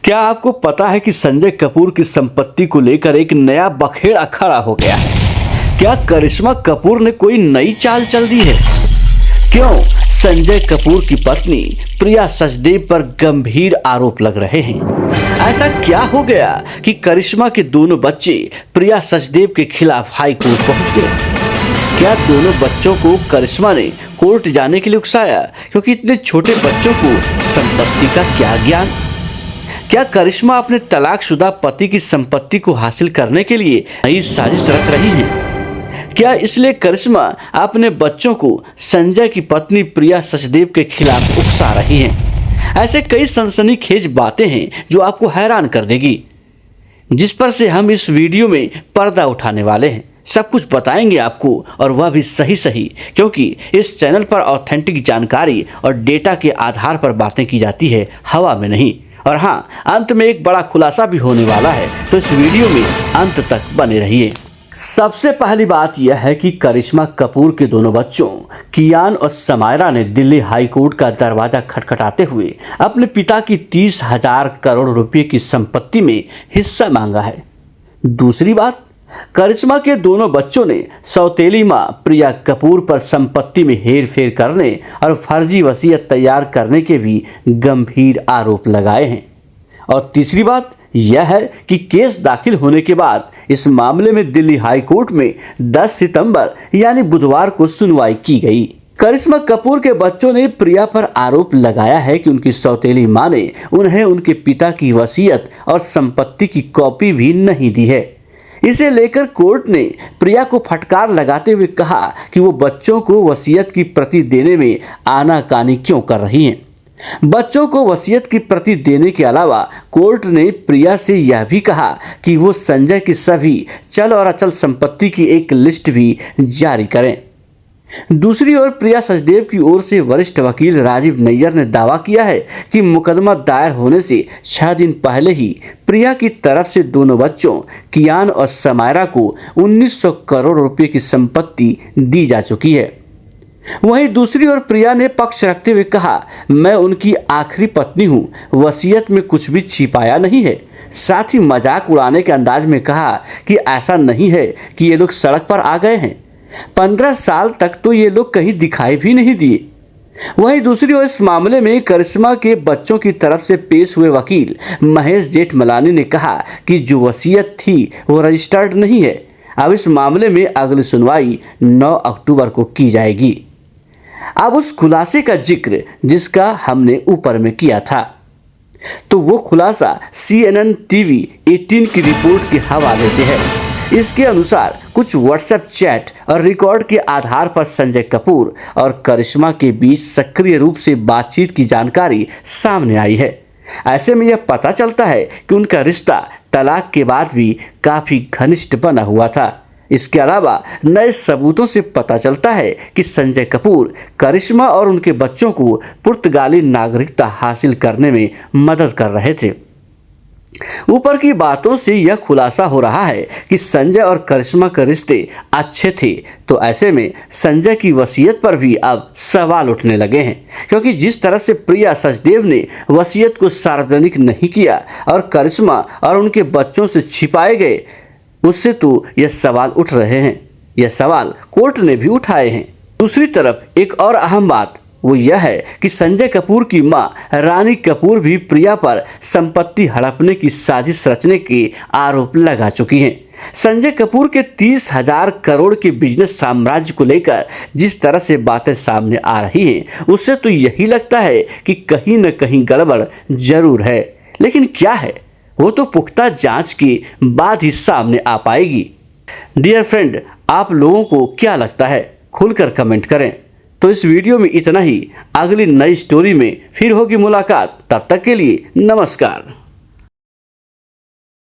क्या आपको पता है कि संजय कपूर की संपत्ति को लेकर एक नया बखेड़ा खड़ा हो गया है? क्या करिश्मा कपूर ने कोई नई चाल चल दी है? क्यों संजय कपूर की पत्नी प्रिया सचदेव पर गंभीर आरोप लग रहे हैं? ऐसा क्या हो गया कि करिश्मा के दोनों बच्चे प्रिया सचदेव के खिलाफ हाई कोर्ट पहुंच गए? क्या दोनों बच्चों को करिश्मा ने कोर्ट जाने के लिए उकसाया क्योंकि इतने छोटे बच्चों को संपत्ति का क्या ज्ञान? क्या करिश्मा अपने तलाकशुदा पति की संपत्ति को हासिल करने के लिए नई साजिश रच रही है? क्या इसलिए करिश्मा अपने बच्चों को संजय की पत्नी प्रिया सचदेव के खिलाफ उकसा रही हैं? ऐसे कई सनसनीखेज बातें हैं जो आपको हैरान कर देगी, जिस पर से हम इस वीडियो में पर्दा उठाने वाले हैं। सब कुछ बताएंगे आपको, और वह भी सही, क्योंकि इस चैनल पर ऑथेंटिक जानकारी और डेटा के आधार पर बातें की जाती है, हवा में नहीं। और हाँ, अंत में एक बड़ा खुलासा भी होने वाला है, तो इस वीडियो में अंत तक बने रहिए। सबसे पहली बात यह है कि करिश्मा कपूर के दोनों बच्चों कियान और समायरा ने दिल्ली हाई कोर्ट का दरवाजा खटखटाते हुए अपने पिता की 30,000 करोड़ रुपए की संपत्ति में हिस्सा मांगा है। दूसरी बात, करिश्मा के दोनों बच्चों ने सौतेली मां प्रिया कपूर पर संपत्ति में हेरफेर करने और फर्जी वसीयत तैयार करने के भी गंभीर आरोप लगाए हैं। और तीसरी बात यह है कि केस दाखिल होने के बाद इस मामले में दिल्ली हाई कोर्ट में 10 सितंबर यानी बुधवार को सुनवाई की गई। करिश्मा कपूर के बच्चों ने प्रिया पर आरोप लगाया है कि उनकी सौतेली मां ने उन्हें उनके पिता की वसीयत और संपत्ति की कॉपी भी नहीं दी है। इसे लेकर कोर्ट ने प्रिया को फटकार लगाते हुए कहा कि वो बच्चों को वसीयत की प्रति देने में आनाकानी क्यों कर रही हैं। बच्चों को वसीयत की प्रति देने के अलावा कोर्ट ने प्रिया से यह भी कहा कि वो संजय की सभी चल और अचल संपत्ति की एक लिस्ट भी जारी करें। दूसरी ओर प्रिया सचदेव की ओर से वरिष्ठ वकील राजीव नैयर ने दावा किया है कि मुकदमा दायर होने से 6 दिन पहले ही प्रिया की तरफ से दोनों बच्चों कियान और समायरा को 1900 करोड़ रुपए की संपत्ति दी जा चुकी है। वहीं दूसरी ओर प्रिया ने पक्ष रखते हुए कहा, मैं उनकी आखिरी पत्नी हूं, वसीयत में कुछ भी छिपाया नहीं है। साथ ही मजाक उड़ाने के अंदाज में कहा कि ऐसा नहीं है कि ये लोग सड़क पर आ गए हैं, 15 साल तक तो ये लोग कहीं दिखाई भी नहीं दिए। वहीं दूसरी ओर इस मामले में करिश्मा के बच्चों की तरफ से पेश हुए वकील महेश जेठमलानी ने कहा कि जो वसीयत थी वो रजिस्टर्ड नहीं है। अब इस मामले में अगली सुनवाई 9 अक्टूबर को की जाएगी। अब उस खुलासे का जिक्र जिसका हमने ऊपर में किया था, तो वो खुलासा CNN TV 18 की रिपोर्ट के हवाले से है। इसके अनुसार कुछ व्हाट्सएप चैट और रिकॉर्ड के आधार पर संजय कपूर और करिश्मा के बीच सक्रिय रूप से बातचीत की जानकारी सामने आई है। ऐसे में यह पता चलता है कि उनका रिश्ता तलाक के बाद भी काफी घनिष्ठ बना हुआ था। इसके अलावा नए सबूतों से पता चलता है कि संजय कपूर करिश्मा और उनके बच्चों को पुर्तगाली नागरिकता हासिल करने में मदद कर रहे थे। ऊपर की बातों से यह खुलासा हो रहा है कि संजय और करिश्मा के रिश्ते अच्छे थे, तो ऐसे में संजय की वसीयत पर भी अब सवाल उठने लगे हैं, क्योंकि जिस तरह से प्रिया सचदेव ने वसीयत को सार्वजनिक नहीं किया और करिश्मा और उनके बच्चों से छिपाए गए, उससे तो यह सवाल उठ रहे हैं। यह सवाल कोर्ट ने भी उठाए हैं। दूसरी तरफ एक और अहम बात वो यह है कि संजय कपूर की मां रानी कपूर भी प्रिया पर संपत्ति हड़पने की साजिश रचने के आरोप लगा चुकी हैं। संजय कपूर के 30,000 करोड़ के बिजनेस साम्राज्य को लेकर जिस तरह से बातें सामने आ रही हैं, उससे तो यही लगता है कि कहीं न कहीं गड़बड़ जरूर है। लेकिन क्या है, वो तो पुख्ता जांच के बाद ही सामने आ पाएगी। डियर फ्रेंड, आप लोगों को क्या लगता है? खुलकर कमेंट करें। तो इस वीडियो में इतना ही। अगली नई स्टोरी में फिर होगी मुलाकात। तब तक के लिए नमस्कार।